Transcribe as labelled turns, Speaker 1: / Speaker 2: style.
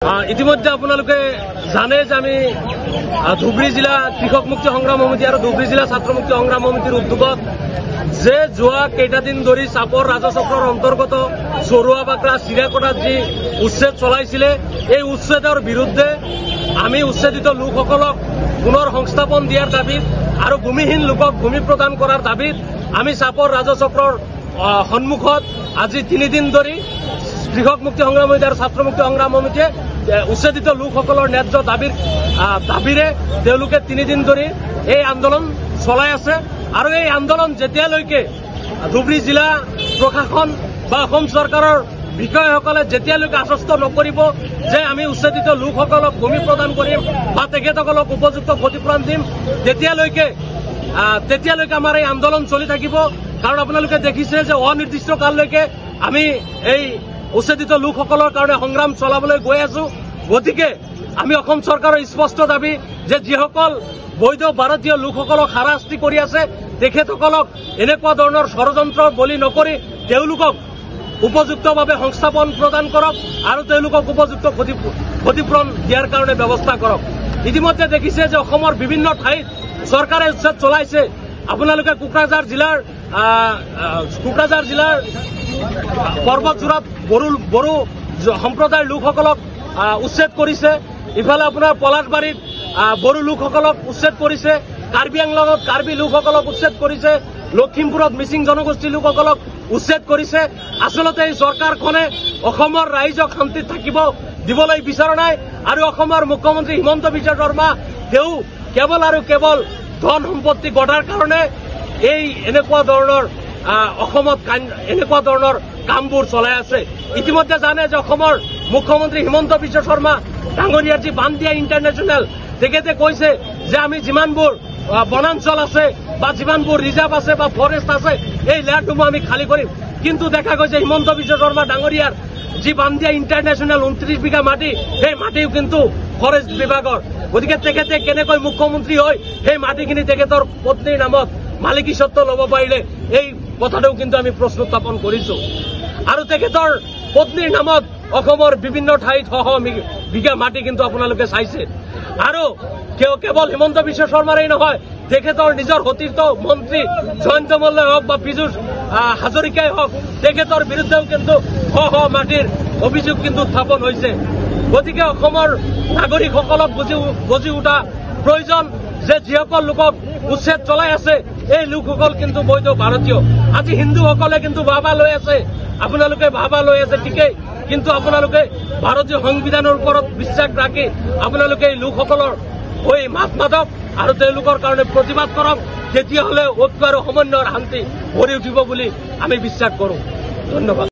Speaker 1: ইতিমধ্যে আপোনালোকে জানে যে আমি ধুবুৰী জিলা কৃষক মুক্তি সংগ্ৰাম সমিতি আৰু ধুবুৰী জিলা ছাত্ৰ মুক্তি সংগ্ৰাম সমিতিৰ উদ্যোগত যে যোৱা কেইটাদিন ধৰি চাপৰ ৰাজচক্ৰৰ অন্তৰ্গত চৰুৱা বাকৰা চিৰাকটাত যি উচ্ছেদ চলাইছিলে এই উচ্ছেদৰ বিৰুদ্ধে আমি উচ্ছেদিত লোকসকলক পুনৰ সংস্থাপন দিয়াৰ দাবীত আৰু ভূমিহীন লোকক ভূমি প্ৰদান কৰাৰ দাবীত আমি চাপৰ ৰাজচক্ৰৰ সন্মুখত আজি 3 দিন ধৰি কৃষক মুক্তি সংগ্ৰাম সমিতি আৰু ছাত্ৰ মুক্তি সংগ্ৰাম সমিতিয়ে উচ্ছেদিত লোকসকলৰ ন্যায্য দাবীৰে তেওঁলোকে 3 দিন ধৰি এই আন্দোলন চলাই আছে আৰু এই আন্দোলন যেতিয়ালৈকে ধুবুৰী জিলা প্ৰশাসন বা অসম চৰকাৰৰ বিষয়াসকলে যেতিয়ালৈকে আশ্বস্ত নকৰিব যে আমি উচ্ছেদিত লোকসকলক ভূমি প্ৰদান কৰিম বা তেখেতসকলক উপযুক্ত ক্ষতিপূৰণ দিম তেতিয়ালৈকে আমাৰ এই আন্দোলন চলি থাকিব। কাৰণ আপোনালোকে দেখিছে যে অনিৰ্দিষ্ট কাললৈকে আমি এই উচ্ছেদিত লোকসকলৰ কাৰণে সংগ্ৰাম চলাবলৈ গৈ আছো। গতিকে আমি অসম চৰকাৰৰ স্পষ্ট দাবী যে যিসকল বৈধ ভাৰতীয় লোকসকলক হাৰাশাস্তি কৰি আছে তেখেতসকলক এনেকুৱা ধৰণৰ ষড়যন্ত্ৰ বলি নকৰি তেওঁলোকক উপযুক্তভাৱে সংস্থাপন প্ৰদান কৰক আৰু তেওঁলোকক উপযুক্ত ক্ষতিপূৰণ দিয়াৰ কাৰণে ব্যৱস্থা কৰক। ইতিমধ্যে দেখিছে যে অসমৰ বিভিন্ন ঠাইত চৰকাৰে উচ্ছেদ চলাইছে। আপোনালোকে কোকৰাঝাৰ জিলাৰ পৰ্বতজোৰাত বড়ো সম্প্ৰদায়ৰ লোকসকলক উচ্ছেদ কৰিছে। ইফালে আপোনাৰ পলাশবাৰীত বড়ো লোকসকলক উচ্ছেদ কৰিছে। কাৰ্বি আংলঙত কাৰ্বি লোকসকলক উচ্ছেদ কৰিছে। লখিমপুৰত মিচিং জনগোষ্ঠীৰ লোকসকলক উচ্ছেদ কৰিছে। আচলতে এই চৰকাৰখনে অসমৰ ৰাইজক শান্তিত থাকিব দিবলৈ বিচৰা নাই আৰু অসমৰ মুখ্যমন্ত্ৰী হিমন্ত বিশ্ব শৰ্মা তেওঁ কেৱল আৰু কেৱল ধন সম্পত্তি গঢ়াৰ কাৰণে এই এনেকুৱা ধৰণৰ অসমত এনেকুৱা ধৰণৰ কামবোৰ চলাই আছে। ইতিমধ্যে জানে যে অসমৰ মুখ্যমন্ত্ৰী হিমন্ত বিশ্ব শৰ্মা ডাঙৰীয়াৰ যি বান্দিয়া ইণ্টাৰনেশ্যনেল তেখেতে কৈছে যে আমি যিমানবোৰ বনাঞ্চল আছে বা যিমানবোৰ ৰিজাৰ্ভ আছে বা ফৰেষ্ট আছে এই লেণ্ডসমূহ আমি খালী কৰিম। কিন্তু দেখা গৈছে হিমন্ত বিশ্ব শৰ্মা ডাঙৰীয়াৰ যি বান্দিয়া ইণ্টাৰনেশ্যনেল 29 বিঘা মাটি সেই মাটিও কিন্তু ফৰেষ্ট বিভাগৰ। গতিকে তেখেতে কেনেকৈ মুখ্যমন্ত্ৰী হৈ সেই মাটিখিনি তেখেতৰ পত্নীৰ নামত মালিকী স্বত্ব ল'ব পাৰিলে এই কথাটোও কিন্তু আমি প্ৰশ্ন উত্থাপন কৰিছো। আৰু তেখেতৰ পত্নীৰ নামত অসমৰ বিভিন্ন ঠাইত বিঘা মাটি কিন্তু আপোনালোকে চাইছে। আৰু কেৱল হিমন্ত বিশ্ব শৰ্মাৰেই নহয় তেখেতৰ নিজৰ সতীৰ্থ মন্ত্ৰী জয়ন্ত মল্লই হওক বা পীযুষ হাজৰিকাই হওক তেখেতৰ বিৰুদ্ধেও কিন্তু মাটিৰ অভিযোগ কিন্তু উত্থাপন হৈছে। গতিকে অসমৰ নাগৰিকসকলক বুজি উঠা প্ৰয়োজন যে যিসকল লোকক উচ্ছেদ চলাই আছে এই লোকসকল কিন্তু বৈধ ভাৰতীয়। আজি হিন্দুসকলে কিন্তু বাবা লৈ আছে, আপোনালোকে বাবা লৈ আছে ঠিকেই, কিন্তু আপোনালোকে ভাৰতীয় সংবিধানৰ ওপৰত বিশ্বাস ৰাখি আপোনালোকে এই লোকসকলৰ হৈ মাত মাতক আৰু তেওঁলোকৰ কাৰণে প্ৰতিবাদ কৰক। তেতিয়াহ'লে ঐক্য আৰু সমন্বয়ৰ শান্তি গঢ়ি উঠিব বুলি আমি বিশ্বাস কৰোঁ। ধন্যবাদ।